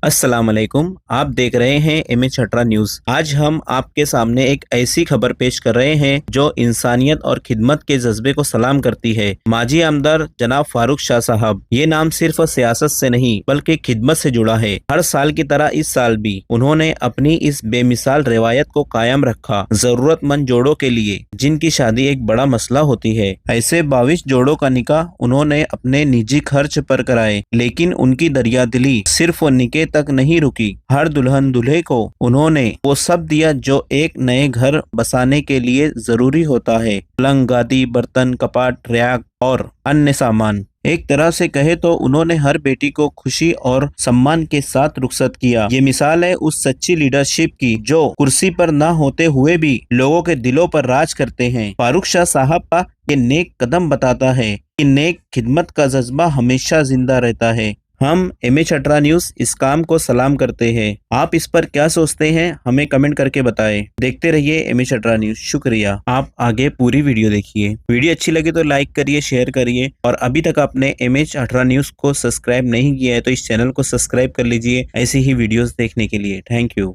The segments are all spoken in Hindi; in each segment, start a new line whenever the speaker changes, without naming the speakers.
अस्सलाम वालेकुम। आप देख रहे हैं एमएच अठारह न्यूज। आज हम आपके सामने एक ऐसी खबर पेश कर रहे हैं जो इंसानियत और खिदमत के जज्बे को सलाम करती है। माजी आमदार जनाब फारूक शाह साहब, ये नाम सिर्फ सियासत से नहीं बल्कि खिदमत से जुड़ा है। हर साल की तरह इस साल भी उन्होंने अपनी इस बेमिसाल रिवायत को कायम रखा। जरूरतमंद जोड़ों के लिए जिनकी शादी एक बड़ा मसला होती है, ऐसे 22 जोड़ों का निकाह उन्होंने अपने निजी खर्च पर कराए। लेकिन उनकी दरियादिली सिर्फ निकाह तक नहीं रुकी। हर दुल्हन दूल्हे को उन्होंने वो सब दिया जो एक नए घर बसाने के लिए जरूरी होता है। पलंग, गादी, बर्तन, कपाट, रैक और अन्य सामान। एक तरह से कहे तो उन्होंने हर बेटी को खुशी और सम्मान के साथ रुखसत किया। ये मिसाल है उस सच्ची लीडरशिप की जो कुर्सी पर न होते हुए भी लोगों के दिलों पर राज करते हैं। फारूक शाह साहब का ये नेक कदम बताता है कि नेक खिदमत का जज्बा हमेशा जिंदा रहता है। हम एमएच अठारह न्यूज इस काम को सलाम करते हैं। आप इस पर क्या सोचते हैं, हमें कमेंट करके बताएं। देखते रहिए एमएच अठारह न्यूज। शुक्रिया। आप आगे पूरी वीडियो देखिए। वीडियो अच्छी लगे तो लाइक करिए, शेयर करिए और अभी तक आपने एमएच अठारह न्यूज को सब्सक्राइब नहीं किया है तो इस चैनल को सब्सक्राइब कर लीजिए ऐसी ही वीडियोस देखने के लिए। Thank you.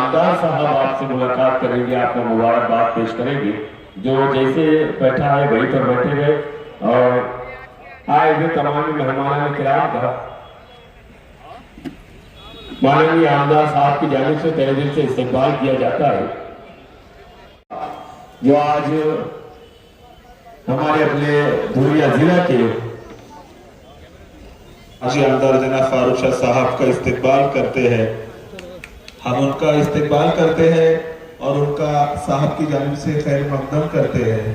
आमदार साहब आपसे मुलाकात करेंगे, आपको मुबारकबाद पेश करेंगे। जो जैसे बैठा है वहीं पर बैठे रहे और आए हुए तमाम मेहमान किराम का माननीय आमदार साहब की जानिब से तहे दिल से इस्तकबाल किया जाता है। जो आज हमारे अपने धुरिया जिला के
आमदार जनाब फारूक शाह साहब का इस्तकबाल करते हैं। हम उनका इस्तकबाल करते हैं और उनका साहब की जानिब से खैर मकदम करते हैं।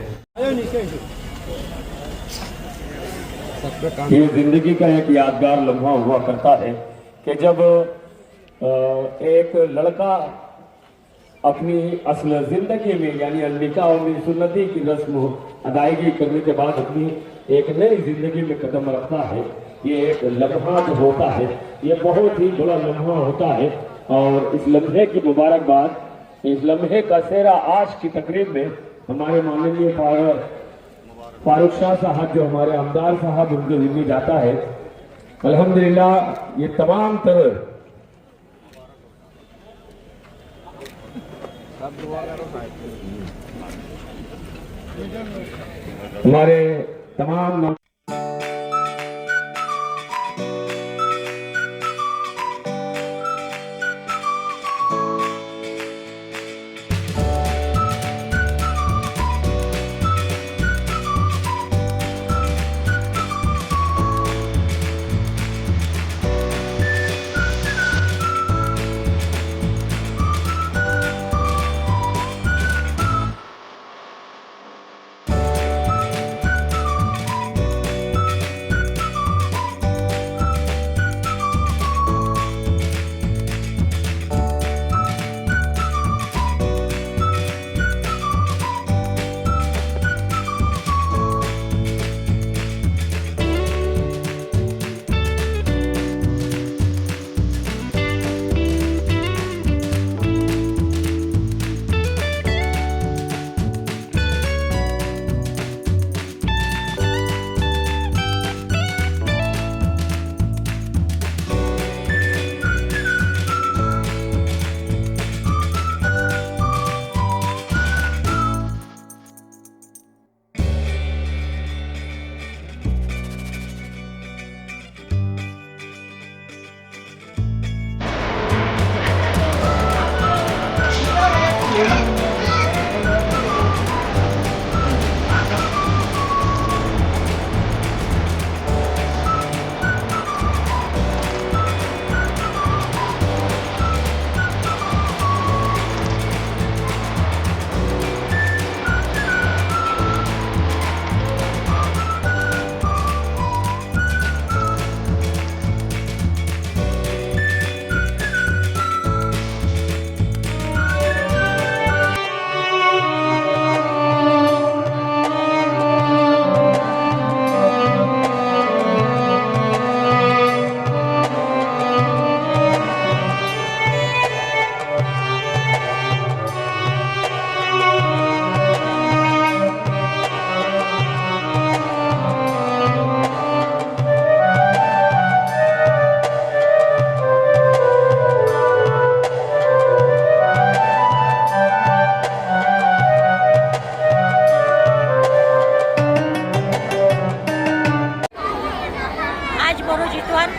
ये जिंदगी का एक यादगार लम्हा हुआ करता है कि जब एक लड़का अपनी असल जिंदगी में यानी निकाह और सुन्नती की रस्म अदायगी करने के बाद अपनी एक नई जिंदगी में कदम रखता है। ये एक लम्हा जो होता है ये बहुत ही बड़ा लम्हा होता है और इस लम्हे की मुबारकबाद, इस लम्हे का सेहरा आज की तकरीब में हमारे माननीय फारूक शाह साहब जो हमारे आमदार साहब उनके जिम्मे जाता है। अल्हम्दुलिल्लाह ये तमाम तरह हमारे तमाम
बरोज इतवार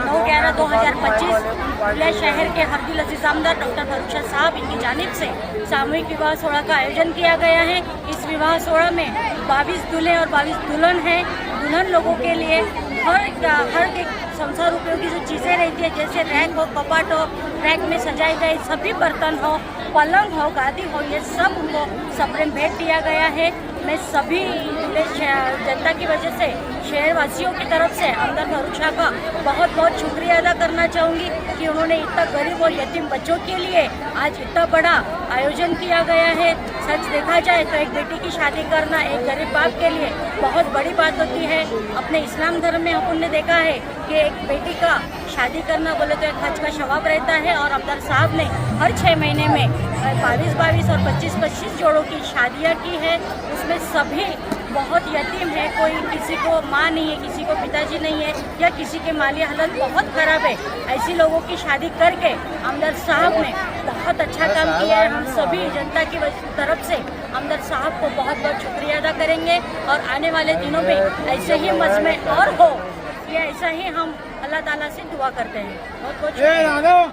9/11/2025 खुला शहर के हरदिल अजीज आमदार डॉक्टर फारूक शाह साहब इनकी जानिब से सामूहिक विवाह सोड़ा का आयोजन किया गया है। इस विवाह सोड़ा में 22 दूल्हे और 22 दुल्हन हैं। दुल्हन लोगों के लिए हर एक संसार उपयोगी जो चीज़ें रहती है, जैसे रैक हो, कपाट हो, रैक में सजाए गए सभी बर्तन हो, पलंग हो, गादी हो, ये सब उनको सप्रेम भेंट दिया गया है। मैं सभी जनता की वजह से शहरवासियों की तरफ से आमदार फारूक शाह का बहुत बहुत शुक्रिया अदा करना चाहूँगी कि उन्होंने इतना गरीब और यतीम बच्चों के लिए आज इतना बड़ा आयोजन किया गया है। सच देखा जाए तो एक बेटी की शादी करना एक गरीब बाप के लिए बहुत बड़ी बात होती है। अपने इस्लाम धर्म में अपन ने देखा है कि एक बेटी का शादी करना बोले तो एक हज का सवाब रहता है और आमदार साहब ने हर 6 महीने में 22 और 25 जोड़ों की शादियाँ की है। उसमें सभी बहुत यतीम है, कोई किसी को माँ नहीं है, किसी को पिताजी नहीं है या किसी के माली हालत बहुत ख़राब है। ऐसी लोगों की शादी करके आमदार साहब ने बहुत अच्छा काम किया है। हम सभी जनता की तरफ से आमदार साहब को बहुत बहुत शुक्रिया अदा करेंगे और आने वाले दिनों में ऐसे ही मजमे और हो, ये ऐसा ही हम अल्लाह ताला से दुआ करते हैं। बहुत बहुत शुक्रिया।